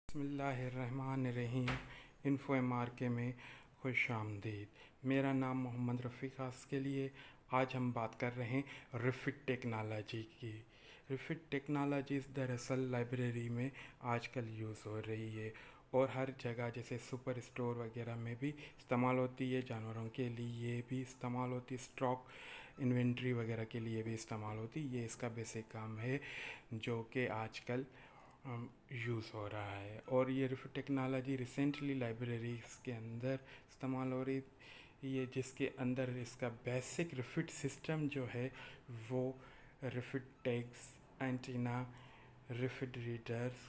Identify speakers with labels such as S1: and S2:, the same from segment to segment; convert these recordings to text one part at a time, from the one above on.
S1: बिस्मिल्लाहिर्रहमानिर्रहीम। इन्फो एमआरके में खुश आमदीद। मेरा नाम मोहम्मद रफ़ीक खास के लिए आज हम बात कर रहे हैं रिफिट टेक्नोलॉजी की। रिफिट टेक्नोलॉजी दरअसल लाइब्रेरी में आजकल यूज़ हो रही है और हर जगह जैसे सुपर स्टोर वगैरह में भी इस्तेमाल होती है, जानवरों के लिए भी इस्तेमाल होती है, स्टॉक इन्वेंट्री वगैरह के लिए भी इस्तेमाल होती है। ये इसका बेसिक काम है जो कि आजकल यूज़ हो रहा है। और ये रिफिट टेक्नोलॉजी रिसेंटली लाइब्रेरीज के अंदर इस्तेमाल हो रही है, जिसके अंदर इसका बेसिक रिफिट सिस्टम जो है वो refit tags, antenna, refit readers,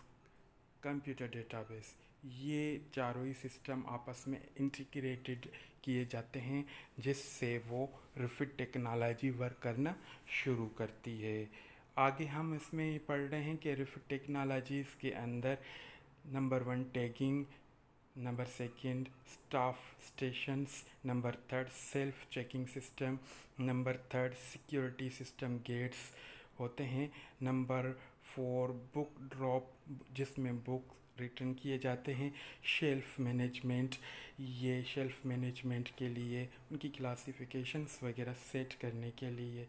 S1: computer database, ये चारों ही सिस्टम आपस में इंटीग्रेटेड किए जाते हैं जिससे वो रिफिट टेक्नोलॉजी वर्क करना शुरू करती है। आगे हम इसमें ये पढ़ रहे हैं कि रिफिट टेक्नोलॉजीज़ के अंदर number 1 tagging, number 2 staff stations, number 3 self checking system, number 3 security system gates होते हैं, नंबर 4 बुक ड्रॉप जिसमें बुक रिटर्न किए जाते हैं, शेल्फ मैनेजमेंट, ये शेल्फ मैनेजमेंट के लिए उनकी क्लासिफिकेशंस वगैरह सेट करने के लिए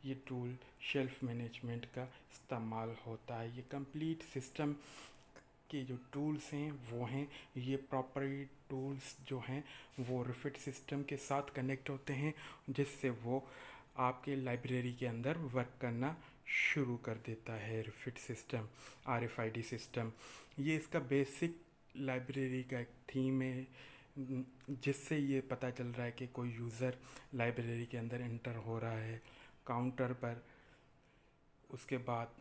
S1: ये टूल शेल्फ मैनेजमेंट का इस्तेमाल होता है। ये कंप्लीट सिस्टम के जो टूल्स हैं वो हैं, ये प्रॉपरी टूल्स जो हैं वो रिफिट सिस्टम के साथ कनेक्ट होते हैं जिससे वो आपके लाइब्रेरी के अंदर वर्क करना शुरू कर देता है। रिफिट सिस्टम, आरएफआईडी सिस्टम, ये इसका बेसिक लाइब्रेरी का एक थीम है जिससे ये पता चल रहा है कि कोई यूज़र लाइब्रेरी के अंदर एंटर हो रहा है काउंटर पर, उसके बाद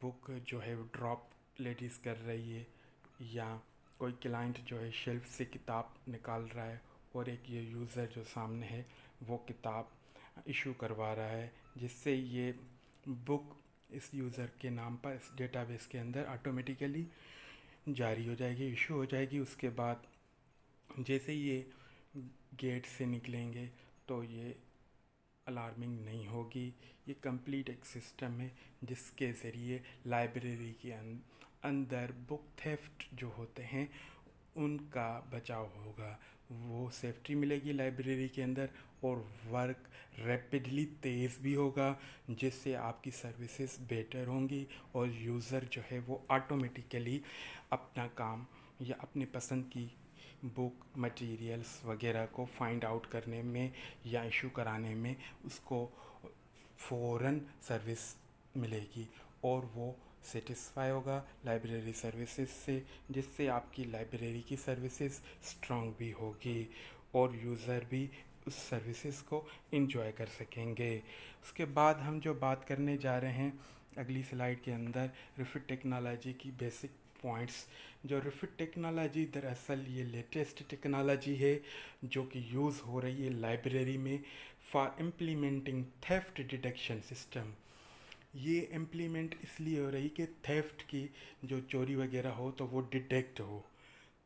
S1: बुक जो है ड्रॉप लेडीज़ कर रही है या कोई क्लाइंट जो है शेल्फ से किताब निकाल रहा है और एक ये यूज़र जो सामने है वो किताब इशू करवा रहा है, जिससे ये बुक इस यूज़र के नाम पर इस डेटाबेस के अंदर ऑटोमेटिकली जारी हो जाएगी, इशू हो जाएगी। उसके बाद जैसे ये गेट से निकलेंगे तो ये अलार्मिंग नहीं होगी। ये कंप्लीट एक सिस्टम है जिसके ज़रिए लाइब्रेरी के अंदर बुक थेफ्ट जो होते हैं उनका बचाव होगा, वो सेफ्टी मिलेगी लाइब्रेरी के अंदर और वर्क रैपिडली तेज़ भी होगा जिससे आपकी सर्विसेज बेटर होंगी और यूज़र जो है वो ऑटोमेटिकली अपना काम या अपनी पसंद की बुक मटेरियल्स वगैरह को फाइंड आउट करने में या इशू कराने में उसको फ़ौरन सर्विस मिलेगी और वो सेटिस्फाई होगा लाइब्रेरी सर्विसेज से, जिससे आपकी लाइब्रेरी की सर्विसेज स्ट्रॉन्ग भी होगी और यूज़र भी उस सर्विसेज को इंजॉय कर सकेंगे। उसके बाद हम जो बात करने जा रहे हैं अगली स्लाइड के अंदर, रिफिट टेक्नोलॉजी की बेसिक पॉइंट्स। जो रिफिट टेक्नोलॉजी दरअसल ये लेटेस्ट टेक्नोलॉजी है जो कि यूज़ हो रही है लाइब्रेरी में for implementing theft detection system. ये इम्प्लीमेंट इसलिए हो रही कि थेफ्ट की जो चोरी वगैरह हो तो वो डिटेक्ट हो,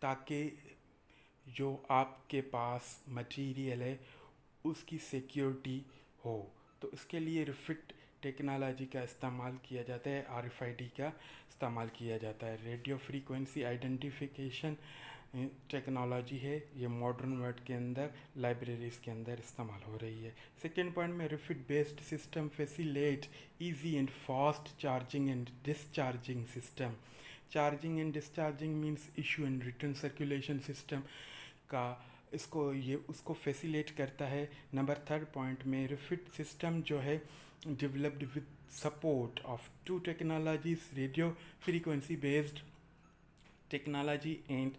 S1: ताकि जो आपके पास मटेरियल है उसकी सिक्योरिटी हो। तो इसके लिए रिफिट टेक्नोलॉजी का इस्तेमाल किया जाता है, आरएफआईडी का इस्तेमाल किया जाता है। रेडियो फ्रीक्वेंसी आइडेंटिफिकेशन टेक्नोलॉजी है, ये मॉडर्न वर्ल्ड के अंदर लाइब्रेरीज़ के अंदर इस्तेमाल हो रही है। सेकेंड पॉइंट में, refit based system facilitate easy and fast charging and discharging system. Charging and discharging means issue and return circulation system का ये उसको फैसिलिटेट करता है। नंबर 3 पॉइंट में, रिफिट सिस्टम जो है developed with support of 2 technologies, radio frequency based technology and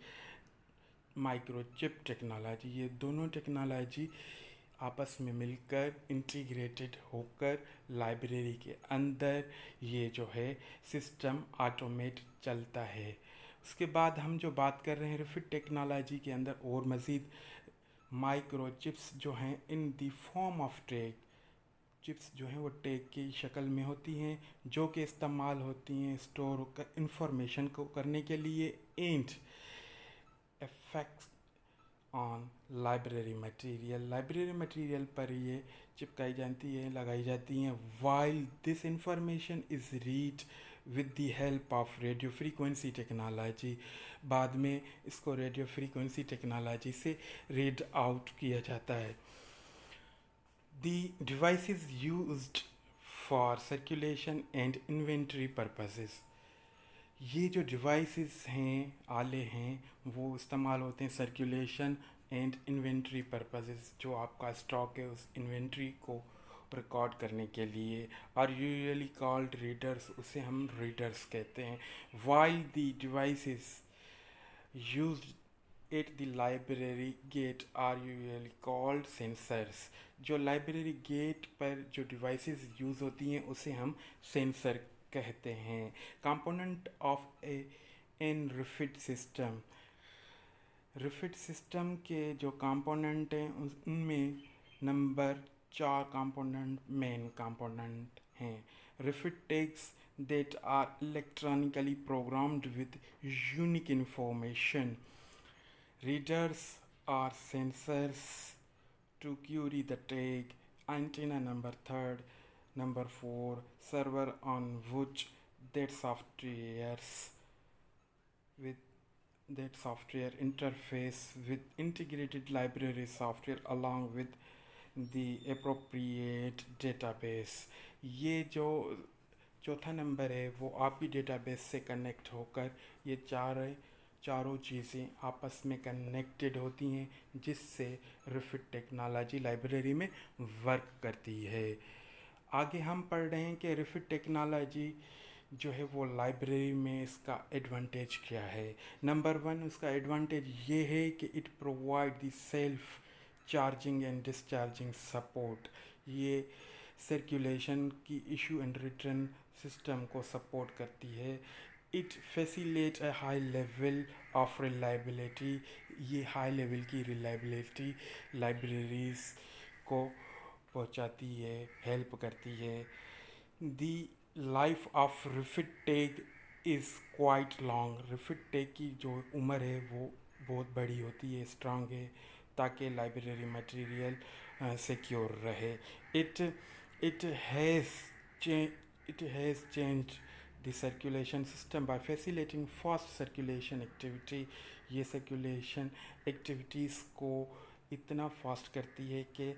S1: microchip technology. ये दोनों टेक्नोलॉजी आपस में मिलकर इंटीग्रेटेड होकर लाइब्रेरी के अंदर ये जो है सिस्टम ऑटोमेट चलता है। उसके बाद हम जो बात कर रहे हैं रिफिट टेक्नोलॉजी के अंदर और मज़ीद माइक्रोचिप्स जो हैं in the form of tag, chips जो हैं वो टैग की शक्ल में होती हैं जो कि इस्तेमाल होती हैं स्टोर कर इंफॉर्मेशन को करने के लिए and effects on library material पर ये चिपकाई जाती है, लगाई जाती हैं। While this information is read with the help of radio frequency technology. बाद में इसको रेडियो फ्रीक्वेंसी टेक्नोलॉजी से रीड आउट किया जाता है। The device is used for circulation and inventory purposes। ये जो डिवाइसेस हैं, आले हैं, वो इस्तेमाल होते हैं सर्कुलेशन एंड इन्वेंट्री पर्पसेस। जो आपका स्टॉक है उस इन्वेंट्री को रिकॉर्ड करने के लिए। आर यूजुअली कॉल्ड रीडर्स, उसे हम रीडर्स कहते हैं। While the devices used at the library gate are usually called sensors। जो लाइब्रेरी गेट पर जो डिवाइसेस यूज़ होती हैं उसे हम सेंसर कहते हैं। Component of a an RFID system. RFID system के जो कंपोनेंट हैं उनमें नंबर 4 कंपोनेंट मेन कंपोनेंट हैं। RFID tags that are electronically programmed with unique information। Readers are sensors to query the tag, antenna number 3, number 4, server on which that software interface with integrated library software along with the appropriate database। ये जो चौथा number है वो आपकी database से connect होकर ये चारों चीज़ें आपस में कनेक्टेड होती हैं, जिससे रिफिट टेक्नोलॉजी लाइब्रेरी में वर्क करती है। आगे हम पढ़ रहे हैं कि रिफिट टेक्नोलॉजी जो है वो लाइब्रेरी में इसका एडवांटेज क्या है। नंबर 1 उसका एडवांटेज ये है कि it provide the self charging and discharging support. ये सर्कुलेशन की इशू एंड रिटर्न सिस्टम को सपोर्ट करती है। It facilitate a high level of reliability. ये हाई लेवल की रिलायबिलिटी लाइब्रेरीज को पहुंचाती है, हेल्प करती है। The life of RFID tag is quite long. RFID tag की जो उम्र है वो बहुत बड़ी होती है, स्ट्रांग है, ताकि लाइब्रेरी मटेरियल सिक्योर रहे। It has changed the circulation system by facilitating fast circulation activity। ये circulation activities को इतना फास्ट करती है कि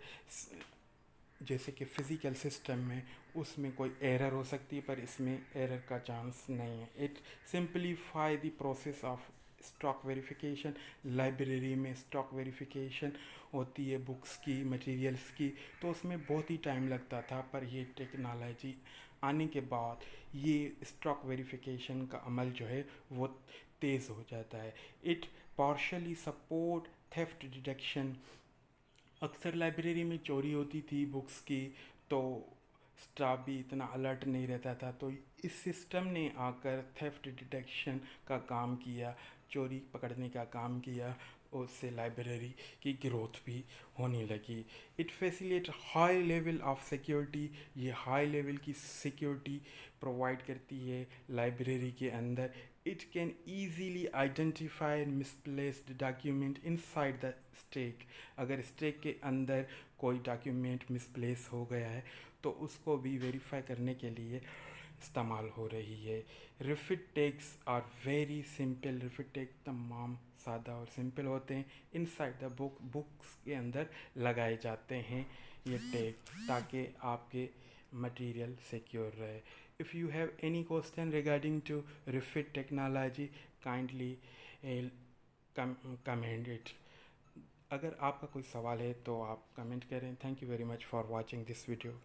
S1: जैसे कि फ़िज़िकल सिस्टम में उसमें कोई एरर हो सकती है, पर इसमें एरर का चांस नहीं है। It simplify the process of stock verification. Library में स्टॉक वेरिफिकेशन होती है बुक्स की, मटेरियल्स की, तो उसमें बहुत ही टाइम लगता था, पर ये टेक्नोलॉजी आने के बाद ये स्टॉक वेरिफिकेशन का अमल जो है वो तेज़ हो जाता है। It partially support theft detection. अक्सर लाइब्रेरी में चोरी होती थी बुक्स की, तो स्टाफ भी इतना अलर्ट नहीं रहता था, तो इस सिस्टम ने आकर थेफ्ट डिटेक्शन का काम किया, चोरी पकड़ने का काम किया, उससे लाइब्रेरी की ग्रोथ भी होने लगी। It facilitate high level of security. ये हाई लेवल की सिक्योरिटी प्रोवाइड करती है लाइब्रेरी के अंदर। It can easily identify misplaced document inside the stack. अगर स्टैक के अंदर कोई डॉक्यूमेंट मिसप्लेस हो गया है तो उसको भी वेरीफाई करने के लिए इस्तेमाल हो रही है। RFID tags are very simple. RFID tag तमाम सादा और सिंपल होते हैं। इनसाइड द बुक्स के अंदर लगाए जाते हैं ये टैग, ताकि आपके मटेरियल सिक्योर रहे। If you have any question regarding to RFID technology, kindly comment it. अगर आपका कोई सवाल है तो आप कमेंट करें। Thank you very much for watching this video.